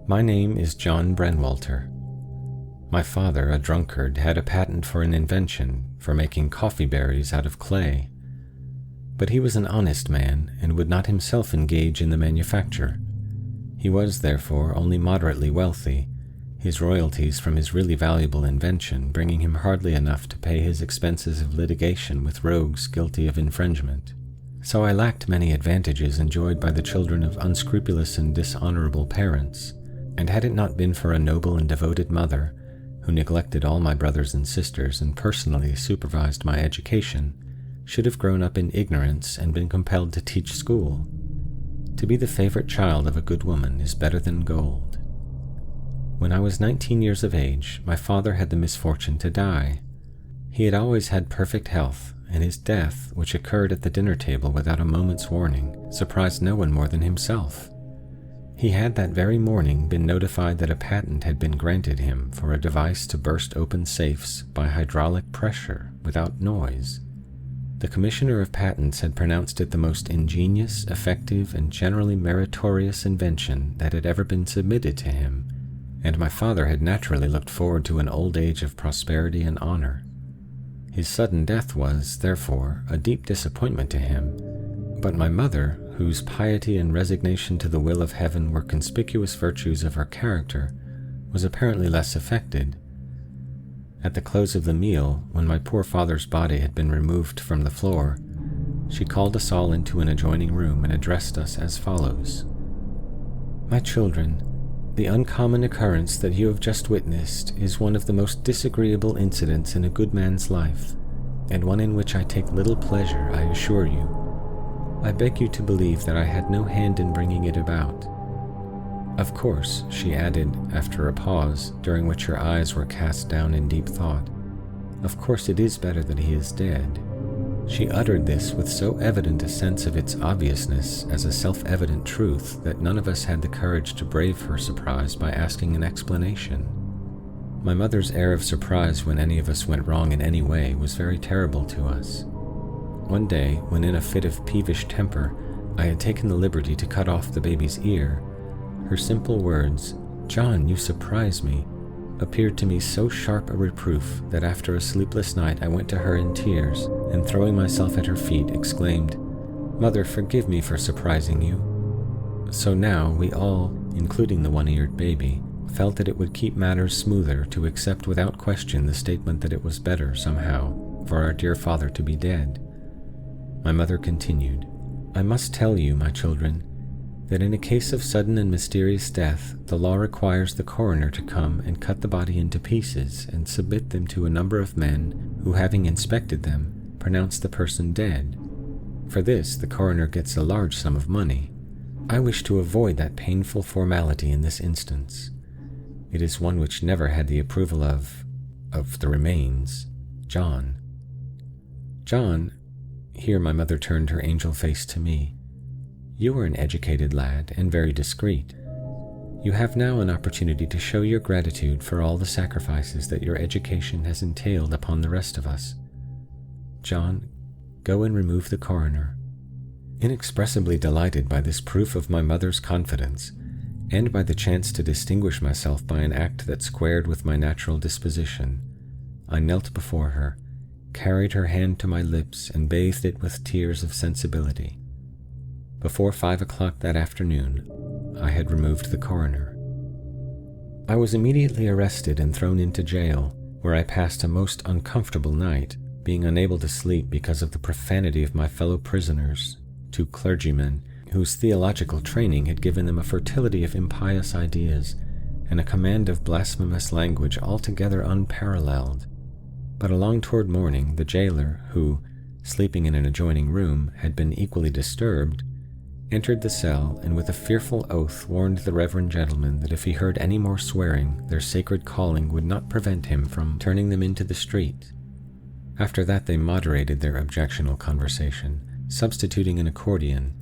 My name is John Brenwalter. My father, a drunkard, had a patent for an invention for making coffee berries out of clay. But he was an honest man and would not himself engage in the manufacture. He was, therefore, only moderately wealthy, his royalties from his really valuable invention bringing him hardly enough to pay his expenses of litigation with rogues guilty of infringement. So I lacked many advantages enjoyed by the children of unscrupulous and dishonorable parents, and had it not been for a noble and devoted mother, who neglected all my brothers and sisters and personally supervised my education, should have grown up in ignorance and been compelled to teach school. To be the favorite child of a good woman is better than gold. When I was 19 years of age, my father had the misfortune to die. He had always had perfect health, and his death, which occurred at the dinner table without a moment's warning, surprised no one more than himself. He had that very morning been notified that a patent had been granted him for a device to burst open safes by hydraulic pressure without noise. The Commissioner of Patents had pronounced it the most ingenious, effective, and generally meritorious invention that had ever been submitted to him, and my father had naturally looked forward to an old age of prosperity and honor. His sudden death was, therefore, a deep disappointment to him, but my mother, whose piety and resignation to the will of heaven were conspicuous virtues of her character, was apparently less affected. At the close of the meal, when my poor father's body had been removed from the floor, she called us all into an adjoining room and addressed us as follows. "My children, the uncommon occurrence that you have just witnessed is one of the most disagreeable incidents in a good man's life, and one in which I take little pleasure, I assure you. I beg you to believe that I had no hand in bringing it about. Of course," she added, after a pause, during which her eyes were cast down in deep thought, "of course it is better that he is dead." She uttered this with so evident a sense of its obviousness as a self-evident truth that none of us had the courage to brave her surprise by asking an explanation. My mother's air of surprise when any of us went wrong in any way was very terrible to us. One day, when in a fit of peevish temper, I had taken the liberty to cut off the baby's ear, her simple words, "John, you surprise me," appeared to me so sharp a reproof that after a sleepless night I went to her in tears, and throwing myself at her feet, exclaimed, "Mother, forgive me for surprising you." So now we all, including the one-eared baby, felt that it would keep matters smoother to accept without question the statement that it was better, somehow, for our dear father to be dead. My mother continued, "I must tell you, my children, that in a case of sudden and mysterious death, the law requires the coroner to come and cut the body into pieces and submit them to a number of men who, having inspected them, pronounce the person dead. For this, the coroner gets a large sum of money. I wish to avoid that painful formality in this instance. It is one which never had the approval of the remains, John. John," here my mother turned her angel face to me, "you are an educated lad and very discreet. You have now an opportunity to show your gratitude for all the sacrifices that your education has entailed upon the rest of us. John, go and remove the coroner." Inexpressibly delighted by this proof of my mother's confidence, and by the chance to distinguish myself by an act that squared with my natural disposition, I knelt before her, carried her hand to my lips, and bathed it with tears of sensibility. Before 5 o'clock that afternoon, I had removed the coroner. I was immediately arrested and thrown into jail, where I passed a most uncomfortable night, being unable to sleep because of the profanity of my fellow prisoners, 2 clergymen, whose theological training had given them a fertility of impious ideas and a command of blasphemous language altogether unparalleled. But along toward morning, the jailer, who, sleeping in an adjoining room, had been equally disturbed, entered the cell and with a fearful oath warned the reverend gentlemen that if he heard any more swearing, their sacred calling would not prevent him from turning them into the street. After that they moderated their objectionable conversation, substituting an accordion,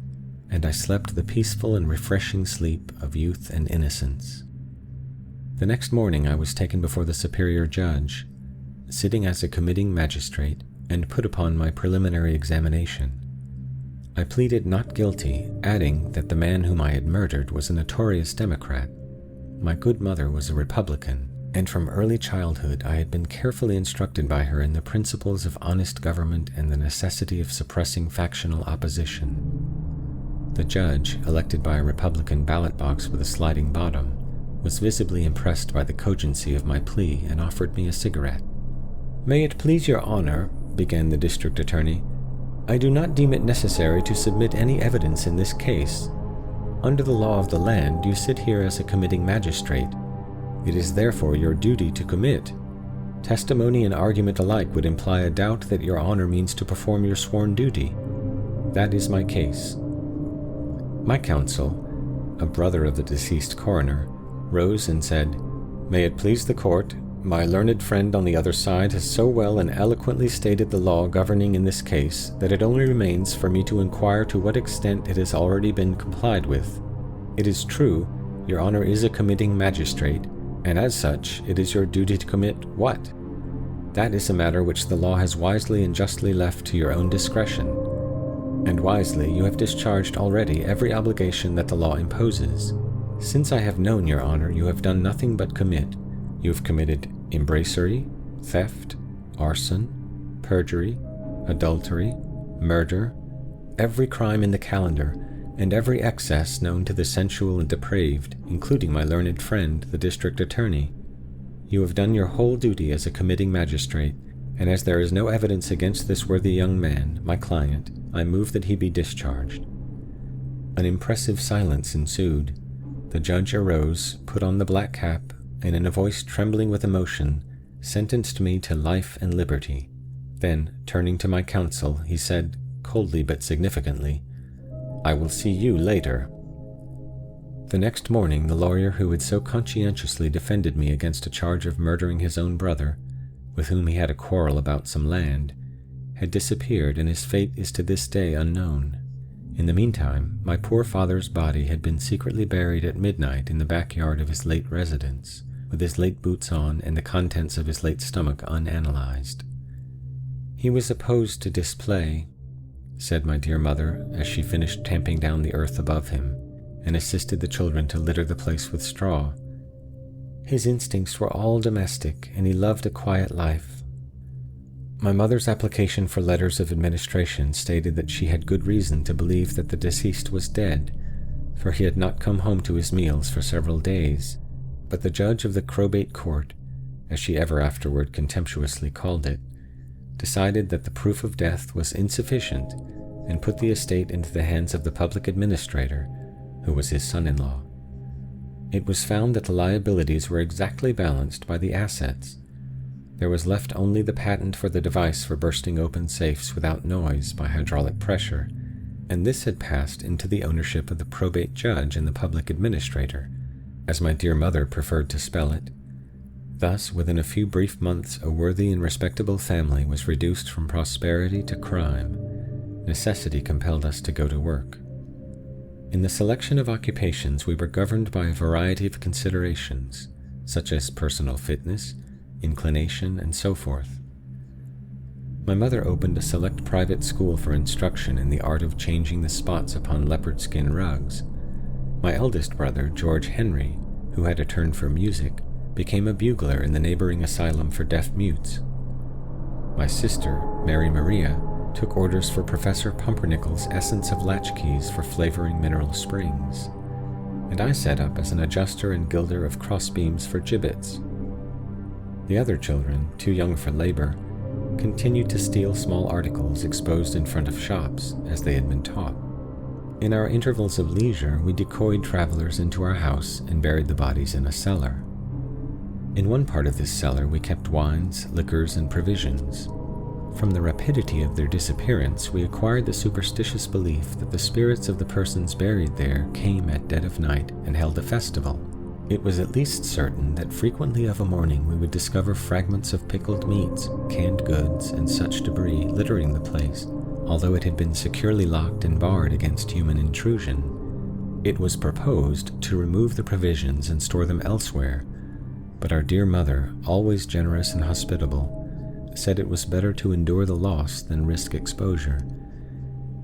and I slept the peaceful and refreshing sleep of youth and innocence. The next morning I was taken before the superior judge, sitting as a committing magistrate, and put upon my preliminary examination. I pleaded not guilty, adding that the man whom I had murdered was a notorious Democrat. my good mother was a Republican, and from early childhood I had been carefully instructed by her in the principles of honest government and the necessity of suppressing factional opposition. The judge, elected by a Republican ballot box with a sliding bottom, was visibly impressed by the cogency of my plea and offered me a cigarette. "May it please your honor," began the district attorney, "I do not deem it necessary to submit any evidence in this case. Under the law of the land, you sit here as a committing magistrate. It is therefore your duty to commit. Testimony and argument alike would imply a doubt that your honor means to perform your sworn duty. That is my case." My counsel, a brother of the deceased coroner, rose and said, "May it please the court, my learned friend on the other side has so well and eloquently stated the law governing in this case that it only remains for me to inquire to what extent it has already been complied with. It is true, your honor is a committing magistrate, and as such, it is your duty to commit what? That is a matter which the law has wisely and justly left to your own discretion. And wisely you have discharged already every obligation that the law imposes. Since I have known your honor, you have done nothing but commit. You have committed embracery, theft, arson, perjury, adultery, murder, every crime in the calendar, and every excess known to the sensual and depraved, including my learned friend, the district attorney. You have done your whole duty as a committing magistrate, and as there is no evidence against this worthy young man, my client, I move that he be discharged." An impressive silence ensued. The judge arose, put on the black cap, and in a voice trembling with emotion, sentenced me to life and liberty. Then, turning to my counsel, he said, coldly but significantly, "I will see you later." The next morning, the lawyer who had so conscientiously defended me against a charge of murdering his own brother, with whom he had a quarrel about some land, had disappeared, and his fate is to this day unknown. In the meantime, my poor father's body had been secretly buried at midnight in the backyard of his late residence, with his late boots on and the contents of his late stomach unanalyzed. "He was opposed to display," said my dear mother as she finished tamping down the earth above him, and assisted the children to litter the place with straw. "His instincts were all domestic, and he loved a quiet life." My mother's application for letters of administration stated that she had good reason to believe that the deceased was dead, for he had not come home to his meals for several days, but the judge of the Probate Court, as she ever afterward contemptuously called it, decided that the proof of death was insufficient and put the estate into the hands of the public administrator, who was his son-in-law. It was found that the liabilities were exactly balanced by the assets. There was left only the patent for the device for bursting open safes without noise by hydraulic pressure, and this had passed into the ownership of the probate judge and the public administrator, as my dear mother preferred to spell it. Thus, within a few brief months, a worthy and respectable family was reduced from prosperity to crime. Necessity compelled us to go to work. In the selection of occupations, we were governed by a variety of considerations, such as personal fitness, inclination, and so forth. My mother opened a select private school for instruction in the art of changing the spots upon leopard skin rugs. My eldest brother, George Henry, who had a turn for music, became a bugler in the neighboring asylum for deaf mutes. My sister, Mary Maria, took orders for Professor Pumpernickel's essence of latchkeys for flavoring mineral springs, and I set up as an adjuster and gilder of crossbeams for gibbets. The other children, too young for labor, continued to steal small articles exposed in front of shops, as they had been taught. In our intervals of leisure, we decoyed travelers into our house and buried the bodies in a cellar. In one part of this cellar we kept wines, liquors, and provisions. From the rapidity of their disappearance, we acquired the superstitious belief that the spirits of the persons buried there came at dead of night and held a festival. It was at least certain that frequently of a morning we would discover fragments of pickled meats, canned goods, and such debris littering the place, although it had been securely locked and barred against human intrusion. It was proposed to remove the provisions and store them elsewhere, but our dear mother, always generous and hospitable, said it was better to endure the loss than risk exposure.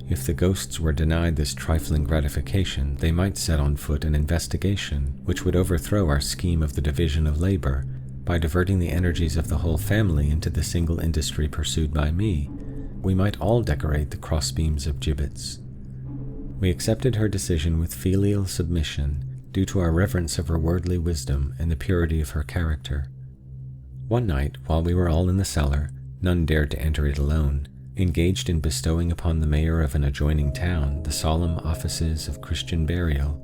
If the ghosts were denied this trifling gratification, they might set on foot an investigation which would overthrow our scheme of the division of labor by diverting the energies of the whole family into the single industry pursued by me. We might all decorate the crossbeams of gibbets. We accepted her decision with filial submission, due to our reverence of her worldly wisdom and the purity of her character. One night, while we were all in the cellar, none dared to enter it alone, engaged in bestowing upon the mayor of an adjoining town the solemn offices of Christian burial,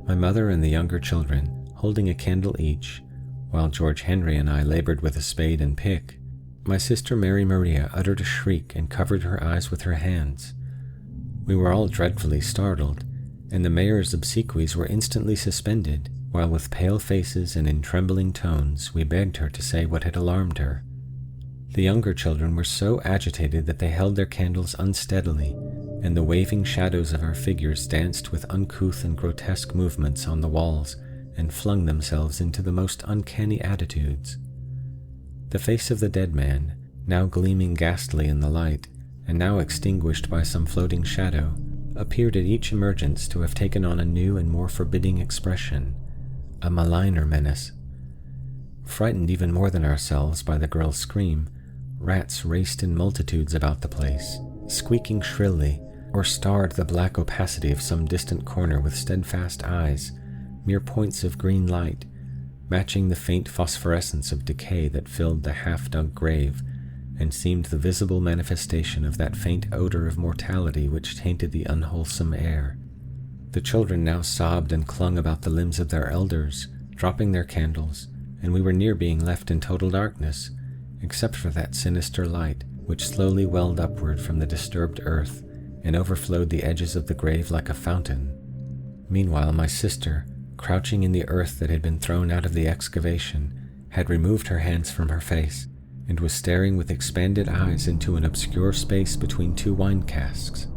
my mother and the younger children holding a candle each, while George Henry and I labored with a spade and pick, my sister Mary Maria uttered a shriek and covered her eyes with her hands. We were all dreadfully startled, and the mayor's obsequies were instantly suspended, while with pale faces and in trembling tones we begged her to say what had alarmed her. The younger children were so agitated that they held their candles unsteadily, and the waving shadows of our figures danced with uncouth and grotesque movements on the walls and flung themselves into the most uncanny attitudes. The face of the dead man, now gleaming ghastly in the light, and now extinguished by some floating shadow, appeared at each emergence to have taken on a new and more forbidding expression, a maligner menace. Frightened even more than ourselves by the girl's scream, rats raced in multitudes about the place, squeaking shrilly, or starred the black opacity of some distant corner with steadfast eyes, mere points of green light, matching the faint phosphorescence of decay that filled the half-dug grave, and seemed the visible manifestation of that faint odor of mortality which tainted the unwholesome air. The children now sobbed and clung about the limbs of their elders, dropping their candles, and we were near being left in total darkness, except for that sinister light which slowly welled upward from the disturbed earth and overflowed the edges of the grave like a fountain. Meanwhile, my sister, crouching in the earth that had been thrown out of the excavation, had removed her hands from her face, and was staring with expanded eyes into an obscure space between two wine casks.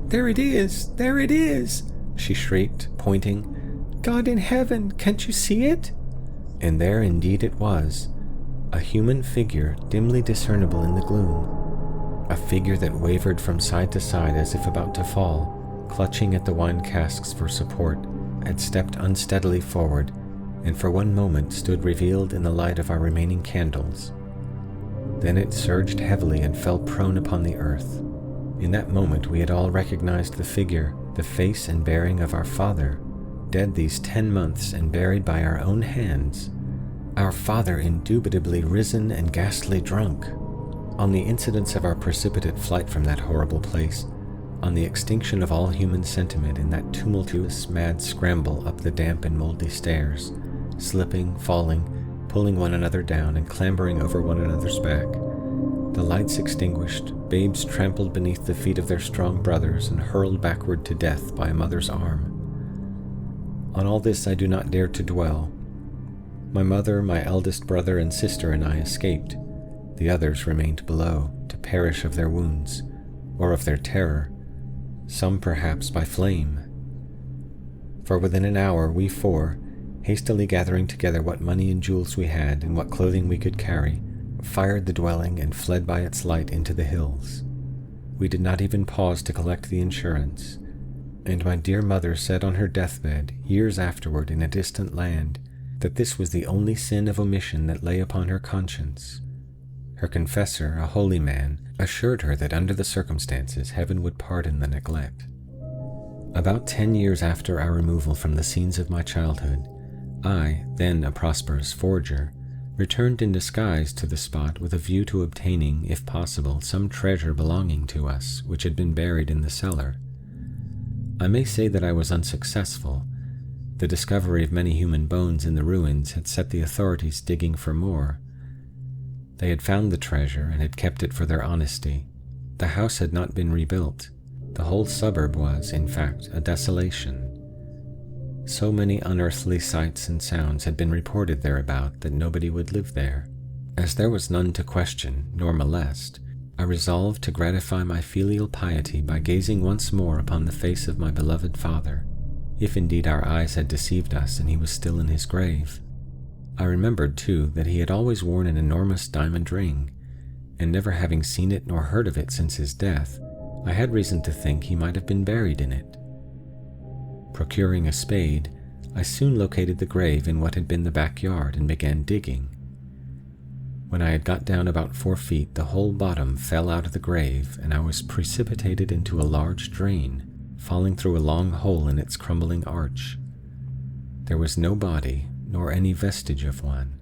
"There it is! There it is!" she shrieked, pointing. "God in heaven, can't you see it?" And there indeed it was, a human figure dimly discernible in the gloom, a figure that wavered from side to side as if about to fall, clutching at the wine casks for support, had stepped unsteadily forward, and for one moment stood revealed in the light of our remaining candles. Then it surged heavily and fell prone upon the earth. In that moment we had all recognized the figure, the face and bearing of our father, dead these 10 months and buried by our own hands. Our father indubitably risen and ghastly drunk. On the incidents of our precipitate flight from that horrible place, on the extinction of all human sentiment in that tumultuous mad scramble up the damp and moldy stairs, slipping, falling, pulling one another down and clambering over one another's back. The lights extinguished, babes trampled beneath the feet of their strong brothers and hurled backward to death by a mother's arm. On all this I do not dare to dwell. My mother, my eldest brother and sister and I escaped. The others remained below, to perish of their wounds, or of their terror, some perhaps by flame. For within an hour we four, hastily gathering together what money and jewels we had and what clothing we could carry, fired the dwelling and fled by its light into the hills. We did not even pause to collect the insurance, and my dear mother said on her deathbed, years afterward in a distant land, that this was the only sin of omission that lay upon her conscience. Her confessor, a holy man, assured her that under the circumstances heaven would pardon the neglect. About 10 years after our removal from the scenes of my childhood, I, then a prosperous forger, returned in disguise to the spot with a view to obtaining, if possible, some treasure belonging to us which had been buried in the cellar. I may say that I was unsuccessful. The discovery of many human bones in the ruins had set the authorities digging for more. They had found the treasure and had kept it for their honesty. The house had not been rebuilt. The whole suburb was, in fact, a desolation. So many unearthly sights and sounds had been reported thereabout that nobody would live there. As there was none to question nor molest, I resolved to gratify my filial piety by gazing once more upon the face of my beloved father, if indeed our eyes had deceived us and he was still in his grave. I remembered, too, that he had always worn an enormous diamond ring, and never having seen it nor heard of it since his death, I had reason to think he might have been buried in it. Procuring a spade, I soon located the grave in what had been the backyard and began digging. When I had got down about 4 feet, the whole bottom fell out of the grave, and I was precipitated into a large drain, falling through a long hole in its crumbling arch. There was no body, nor any vestige of one.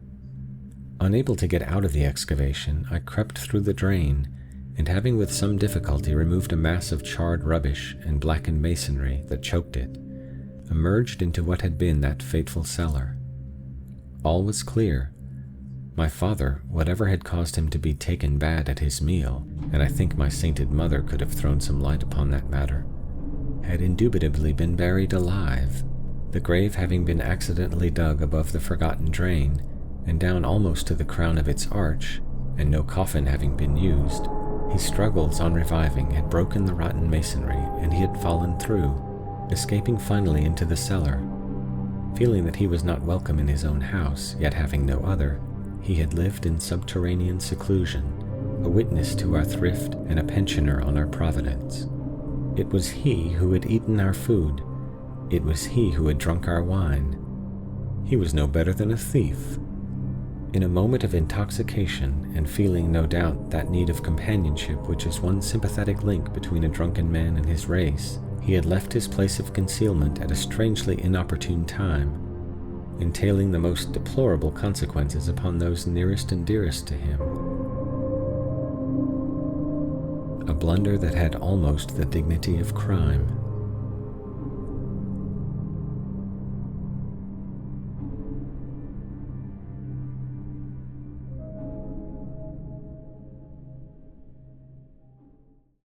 Unable to get out of the excavation, I crept through the drain, and having with some difficulty removed a mass of charred rubbish and blackened masonry that choked it, emerged into what had been that fateful cellar. All was clear. My father, whatever had caused him to be taken bad at his meal, and I think my sainted mother could have thrown some light upon that matter, had indubitably been buried alive, the grave having been accidentally dug above the forgotten drain, and down almost to the crown of its arch, and no coffin having been used. His struggles on reviving had broken the rotten masonry, and he had fallen through, escaping finally into the cellar. Feeling that he was not welcome in his own house, yet having no other, he had lived in subterranean seclusion, a witness to our thrift and a pensioner on our providence. It was he who had eaten our food. It was he who had drunk our wine. He was no better than a thief. In a moment of intoxication, and feeling no doubt that need of companionship which is one sympathetic link between a drunken man and his race, he had left his place of concealment at a strangely inopportune time, entailing the most deplorable consequences upon those nearest and dearest to him. A blunder that had almost the dignity of crime.